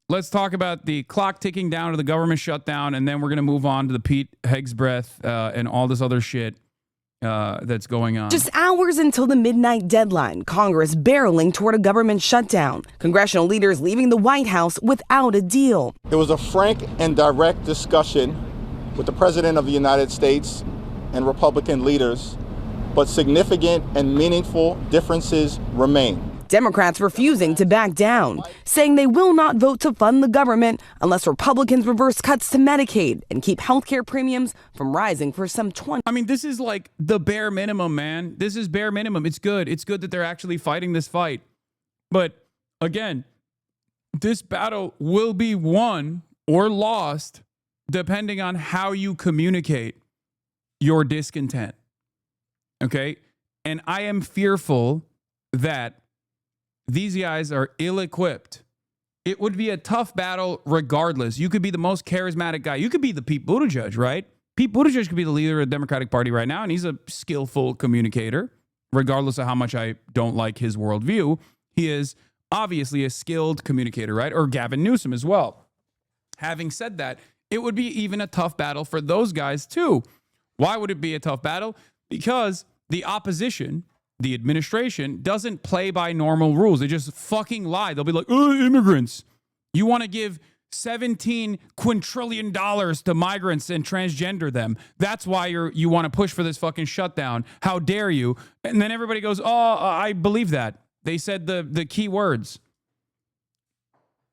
let's talk about the clock ticking down to the government shutdown, and then we're going to move on to the Pete Hegseth and all this other shit that's going on. Just hours until the midnight deadline, Congress barreling toward a government shutdown. Congressional leaders leaving the White House without a deal. It was a frank and direct discussion with the President of the United States and Republican leaders, but significant and meaningful differences remain. Democrats refusing to back down, saying they will not vote to fund the government unless Republicans reverse cuts to Medicaid and keep healthcare premiums from rising for some 20. I mean, this is like the bare minimum, man. This is bare minimum. It's good. It's good that they're actually fighting this fight. But again, this battle will be won or lost depending on how you communicate your discontent. Okay? And I am fearful that these guys are ill-equipped. It would be a tough battle regardless. You could be the most charismatic guy. You could be the Pete Buttigieg, right? Pete Buttigieg could be the leader of the Democratic Party right now, and he's a skillful communicator, regardless of how much I don't like his worldview. He is obviously a skilled communicator, right? Or Gavin Newsom as well. Having said that, it would be even a tough battle for those guys too. Why would it be a tough battle? Because the opposition, the administration, doesn't play by normal rules. They just fucking lie. They'll be like, oh, immigrants. You want to give $17 quintillion to migrants and transgender them. That's why you want to push for this fucking shutdown. How dare you? And then everybody goes, oh, I believe that. They said the key words.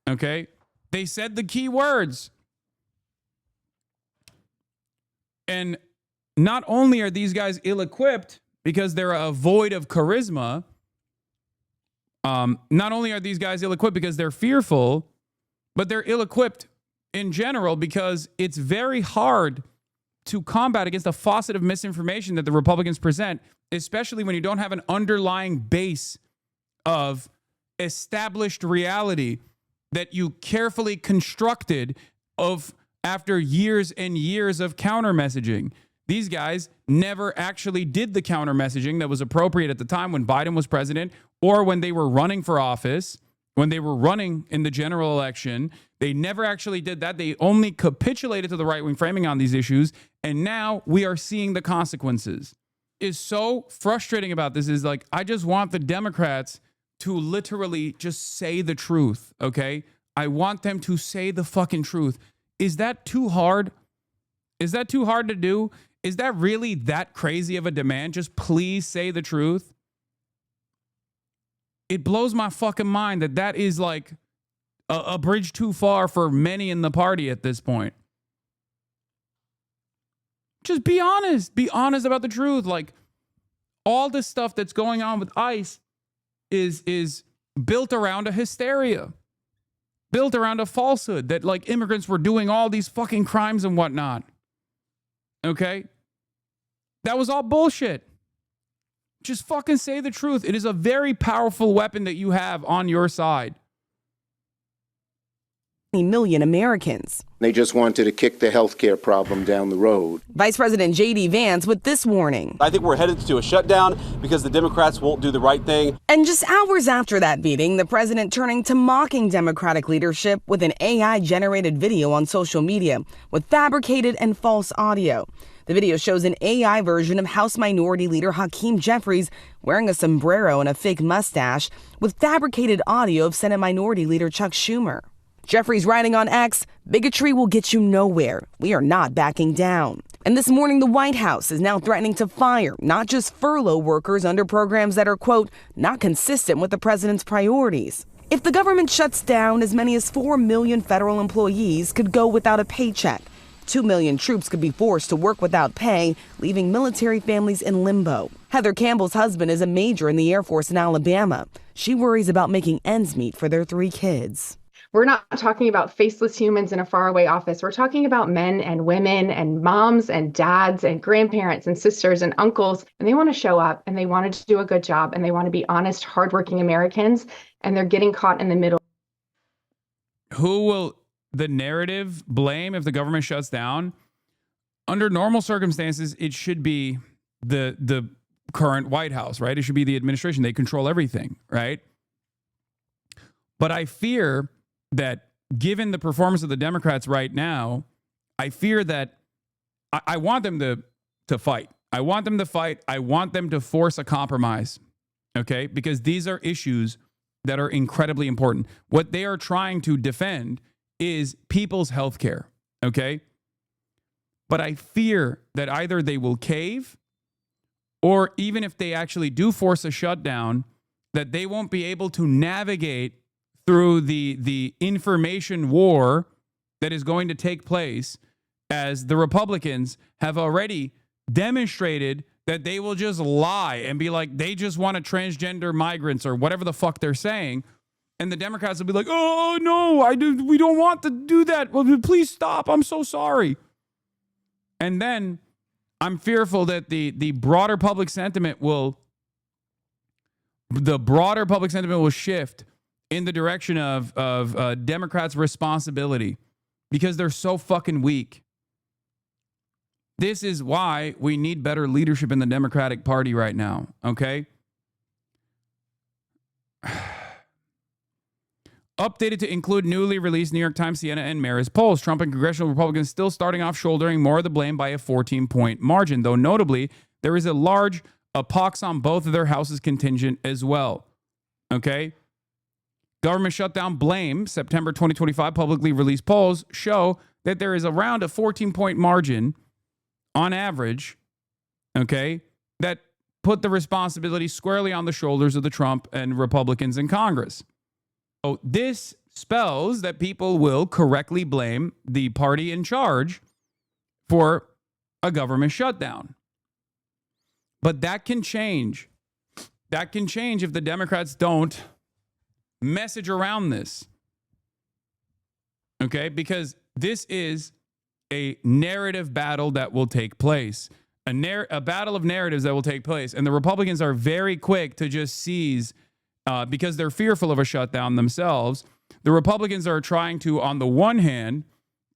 Okay? They said the key words. And not only are these guys ill-equipped because they're void of charisma, not only are these guys ill-equipped because they're fearful, but they're ill-equipped in general because it's very hard to combat against a faucet of misinformation that the Republicans present, especially when you don't have an underlying base of established reality that you carefully constructed after years and years of counter messaging. These guys never actually did the counter messaging that was appropriate at the time when Biden was president or when they were running for office, when they were running in the general election. They never actually did that. They only capitulated to the right-wing framing on these issues, and now we are seeing the consequences. Is so frustrating about this is like, I just want the Democrats to literally just say the truth, okay? I want them to say the fucking truth. Is that too hard? Is that too hard to do? Is that really that crazy of a demand? Just please say the truth. It blows my fucking mind that is like a bridge too far for many in the party at this point. Just be honest. Be honest about the truth. Like, all this stuff that's going on with ICE is built around a hysteria. Built around a falsehood that like immigrants were doing all these fucking crimes and whatnot. Okay? That was all bullshit. Just fucking say the truth. It is a very powerful weapon that you have on your side. Million Americans. They just wanted to kick the healthcare problem down the road. Vice President J.D. Vance with this warning. I think we're headed to a shutdown because the Democrats won't do the right thing. And just hours after that meeting, the president turning to mocking Democratic leadership with an AI-generated video on social media with fabricated and false audio. The video shows an AI version of House Minority Leader Hakeem Jeffries wearing a sombrero and a fake mustache with fabricated audio of Senate Minority Leader Chuck Schumer. Jeffries writing on X, bigotry will get you nowhere. We are not backing down. And this morning, the White House is now threatening to fire not just furlough workers under programs that are, quote, not consistent with the president's priorities. If the government shuts down, as many as 4 million federal employees could go without a paycheck. 2 million troops could be forced to work without pay, leaving military families in limbo. Heather Campbell's husband is a major in the Air Force in Alabama. She worries about making ends meet for their 3 kids. We're not talking about faceless humans in a faraway office. We're talking about men and women and moms and dads and grandparents and sisters and uncles. And they want to show up and they want to do a good job and they want to be honest, hardworking Americans. And they're getting caught in the middle. Who will the narrative blame if the government shuts down? Under normal circumstances, it should be the current White House, right? It should be the administration. They control everything, right? But I fear that given the performance of the Democrats right now, I fear that I want them to fight. I want them to fight. I want them to force a compromise, okay? Because these are issues that are incredibly important. What they are trying to defend is people's health care, okay? But I fear that either they will cave, or even if they actually do force a shutdown, that they won't be able to navigate through the information war that is going to take place, as the Republicans have already demonstrated that they will just lie and be like, they just want to transgender migrants or whatever the fuck they're saying. And the Democrats will be like, oh, no, we don't want to do that. Well, please stop. I'm so sorry. And then I'm fearful that the broader public sentiment will shift in the direction of Democrats' responsibility, because they're so fucking weak. This is why we need better leadership in the Democratic Party right now, okay? Updated to include newly released New York Times, Siena, and Marist polls. Trump and congressional Republicans still starting off shouldering more of the blame by a 14-point margin, though notably, there is a large pox on both of their houses contingent as well, okay? Government shutdown blame, September 2025 publicly released polls show that there is around a 14-point margin on average, okay, that put the responsibility squarely on the shoulders of the Trump and Republicans in Congress. So this spells that people will correctly blame the party in charge for a government shutdown. But that can change. That can change if the Democrats don't message around this. Okay? Because this is a narrative battle that will take place. A battle of narratives that will take place. And the Republicans are very quick to just seize, because they're fearful of a shutdown themselves. The Republicans are trying to, on the one hand,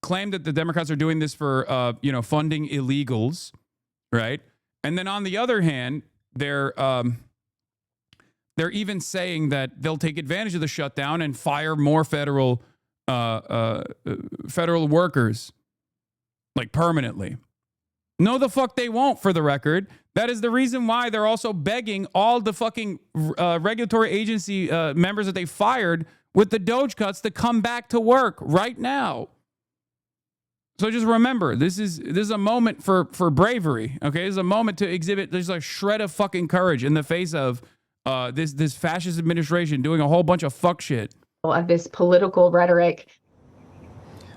claim that the Democrats are doing this for, funding illegals, right? And then on the other hand, they're even saying that they'll take advantage of the shutdown and fire more federal workers, like permanently. No, the fuck they won't, for the record. That is the reason why they're also begging all the fucking regulatory agency members that they fired with the Doge cuts to come back to work right now. So just remember, this is a moment for bravery, okay? This is a moment to exhibit there's a shred of fucking courage in the face of this fascist administration doing a whole bunch of fuck shit. Of this political rhetoric.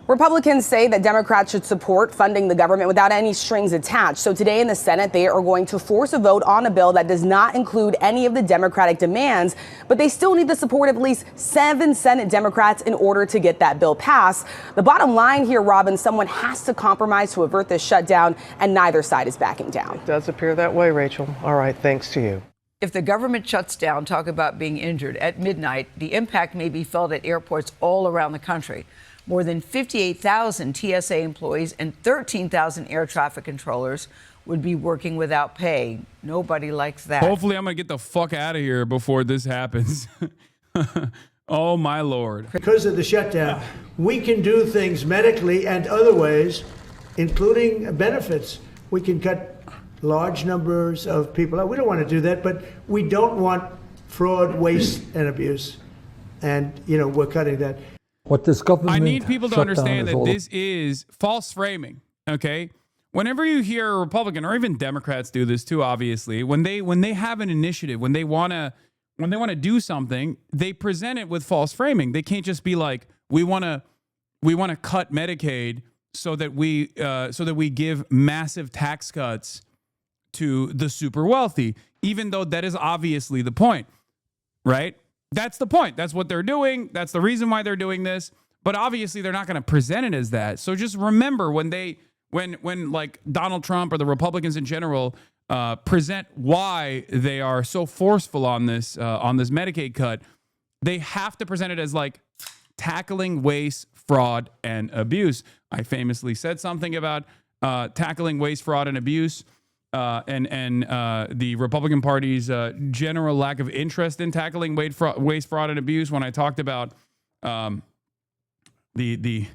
Republicans say that Democrats should support funding the government without any strings attached. So today in the Senate, they are going to force a vote on a bill that does not include any of the Democratic demands, but they still need the support of at least 7 Senate Democrats in order to get that bill passed. The bottom line here, Robin, someone has to compromise to avert this shutdown, and neither side is backing down. It does appear that way, Rachel. All right, thanks to you. If the government shuts down, talk about being injured. At midnight, the impact may be felt at airports all around the country. More than 58,000 TSA employees and 13,000 air traffic controllers would be working without pay. Nobody likes that. Hopefully, I'm going to get the fuck out of here before this happens. Oh, my Lord. Because of the shutdown, we can do things medically and other ways, including benefits. We can cut large numbers of people. We don't want to do that, but we don't want fraud, waste, and abuse. And, we're cutting that. What this government I need people to understand that this is false framing, okay? Whenever you hear a Republican, or even Democrats do this too, obviously, when they have an initiative, when they want to do something, they present it with false framing. They can't just be like, we want to cut Medicaid so that we give massive tax cuts to the super wealthy, even though that is obviously the point, right? That's the point. That's what they're doing. That's the reason why they're doing this. But obviously, they're not going to present it as that. So just remember when like Donald Trump or the Republicans in general present why they are so forceful on this Medicaid cut, they have to present it as like tackling waste, fraud, and abuse. I famously said something about tackling waste, fraud, and abuse. And the Republican Party's general lack of interest in tackling waste, fraud, and abuse when I talked about the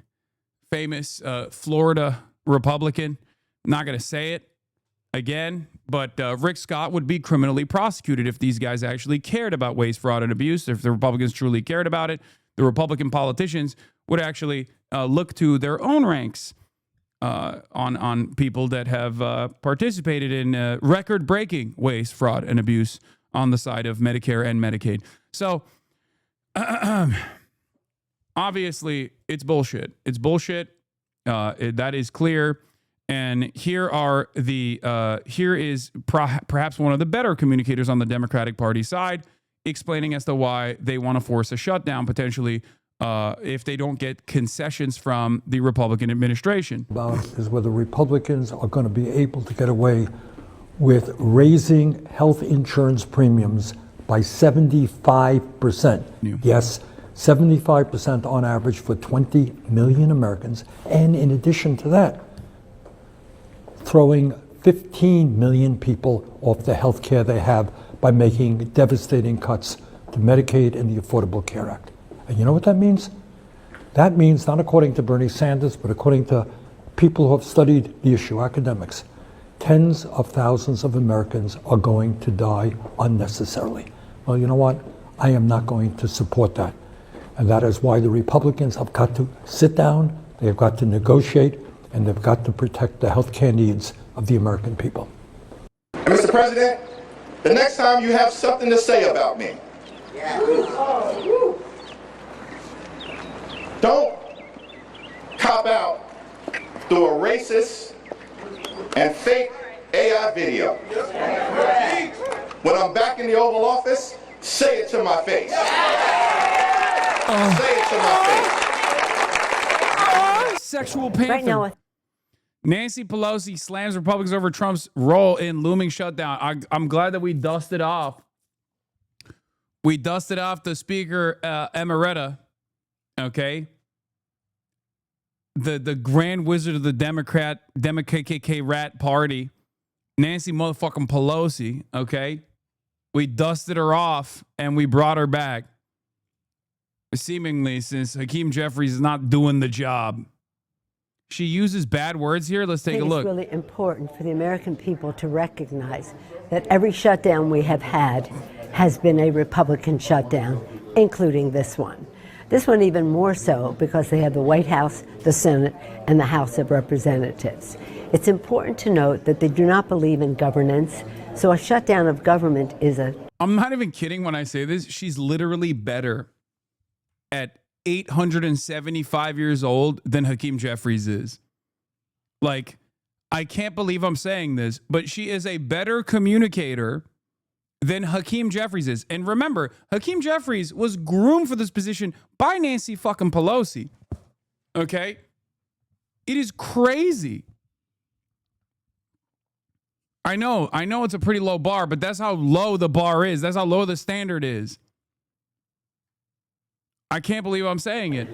famous Florida Republican. Not going to say it again, but Rick Scott would be criminally prosecuted if these guys actually cared about waste, fraud, and abuse. If the Republicans truly cared about it, the Republican politicians would actually look to their own ranks on people that have participated in record-breaking waste, fraud, and abuse on the side of Medicare and Medicaid. So, obviously, it's bullshit. It's bullshit. That is clear. And here is perhaps one of the better communicators on the Democratic Party side explaining as to why they want to force a shutdown potentially if they don't get concessions from the Republican administration. About is whether Republicans are going to be able to get away with raising health insurance premiums by 75%. Yes, 75% on average for 20 million Americans. And in addition to that, throwing 15 million people off the health care they have by making devastating cuts to Medicaid and the Affordable Care Act. And you know what that means? That means, not according to Bernie Sanders, but according to people who have studied the issue, academics, tens of thousands of Americans are going to die unnecessarily. Well, you know what? I am not going to support that. And that is why the Republicans have got to sit down, they've got to negotiate, and they've got to protect the health care needs of the American people. Mr. President, the next time you have something to say about me, don't cop out through a racist and fake AI video. When I'm back in the Oval Office, say it to my face. Say it to my face. Sexual panther. Right now, Nancy Pelosi slams Republicans over Trump's role in looming shutdown. I'm glad that we dusted off. We dusted off the Speaker Emerita. Okay. The Grand Wizard of the Democrat KKK rat party, Nancy motherfucking Pelosi. Okay. We dusted her off and we brought her back. Seemingly, since Hakeem Jeffries is not doing the job. She uses bad words here. Let's take a look. It's really important for the American people to recognize that every shutdown we have had has been a Republican shutdown, including this one. This one even more so because they have the White House, the Senate, and the House of Representatives. It's important to note that they do not believe in governance, so a shutdown of government is a... I'm not even kidding when I say this. She's literally better at 875 years old than Hakeem Jeffries is. Like, I can't believe I'm saying this, but she is a better communicator than Hakeem Jeffries is. And remember, Hakeem Jeffries was groomed for this position by Nancy fucking Pelosi. Okay? It is crazy. I know it's a pretty low bar, but that's how low the bar is. That's how low the standard is. I can't believe I'm saying it,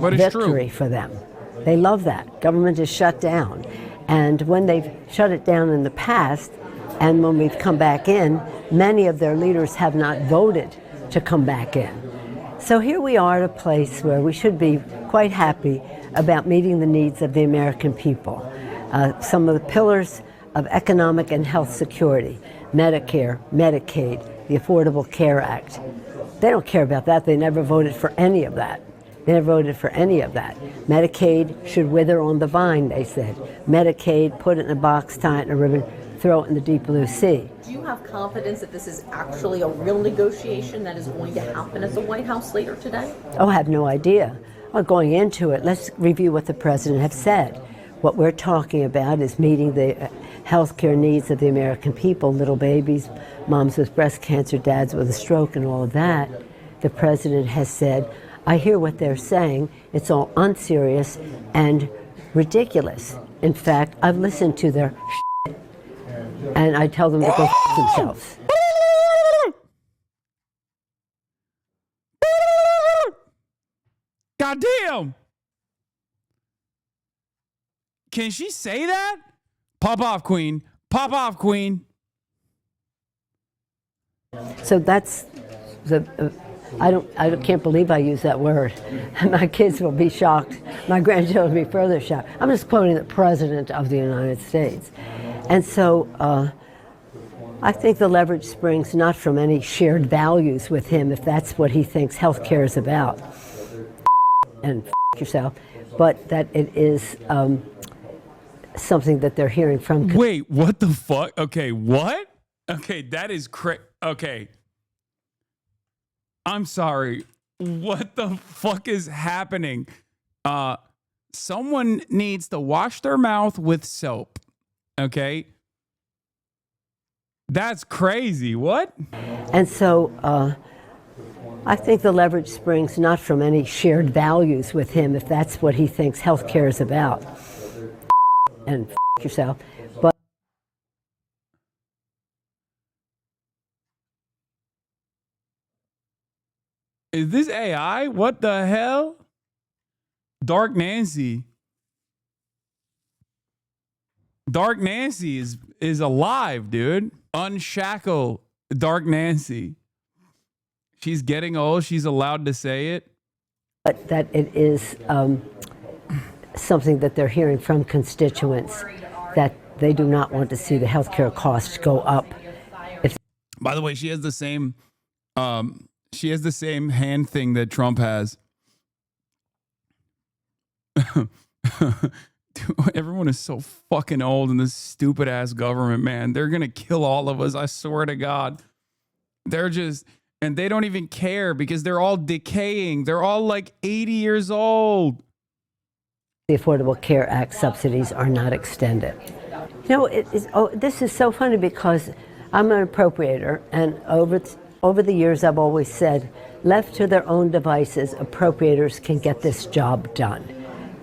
but it's true. Victory for them. They love that. Government is shut down. And when they've shut it down in the past, and when we've come back in, many of their leaders have not voted to come back in. So here we are at a place where we should be quite happy about meeting the needs of the American people. Some of the pillars of economic and health security, Medicare, Medicaid, the Affordable Care Act. They don't care about that. They never voted for any of that. They never voted for any of that. Medicaid should wither on the vine, they said. Medicaid, put it in a box, tie it in a ribbon, throw it in the deep blue sea. Do you have confidence that this is actually a real negotiation that is going to happen at the White House later today? Oh, I have no idea. Well, going into it, let's review what the president has said. What we're talking about is meeting the health care needs of the American people, little babies, moms with breast cancer, dads with a stroke, and all of that. The president has said, I hear what they're saying. It's all unserious and ridiculous. In fact, I've listened to their shit, and I tell them to go themselves. Goddamn! Can she say that? Pop off, Queen. Pop off, Queen. So that's I can't believe I use that word. My kids will be shocked. My grandchildren will be further shocked. I'm just quoting the President of the United States. And so I think the leverage springs not from any shared values with him, if that's what he thinks healthcare is about, and yourself, but that it is something that they're hearing from. Wait, what the fuck? Okay, what? Okay, that is okay. I'm sorry. What the fuck is happening? Someone needs to wash their mouth with soap. Okay? That's crazy. What? And so I think the leverage springs not from any shared values with him, if that's what he thinks healthcare is about, and yourself, but is this AI? What the hell? Dark Nancy. Dark Nancy is alive, dude. Unshackle Dark Nancy. She's getting old. She's allowed to say it. But that it is something that they're hearing from constituents, that they do not want to see the healthcare costs go up. By the way, she has the same hand thing that Trump has. Dude, everyone is so fucking old in this stupid ass government, man. They're gonna kill all of us. I swear to God. And they don't even care because they're all decaying. They're all like 80 years old. The Affordable Care Act subsidies are not extended. You know, this is so funny because I'm an appropriator, and over the years I've always said, left to their own devices, appropriators can get this job done.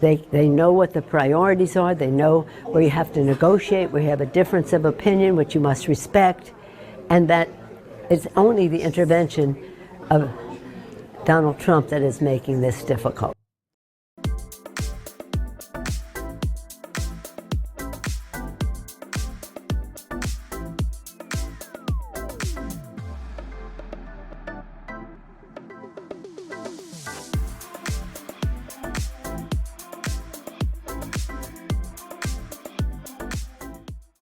They know what the priorities are. They know where you have to negotiate, where you have a difference of opinion, which you must respect, and that it's only the intervention of Donald Trump that is making this difficult.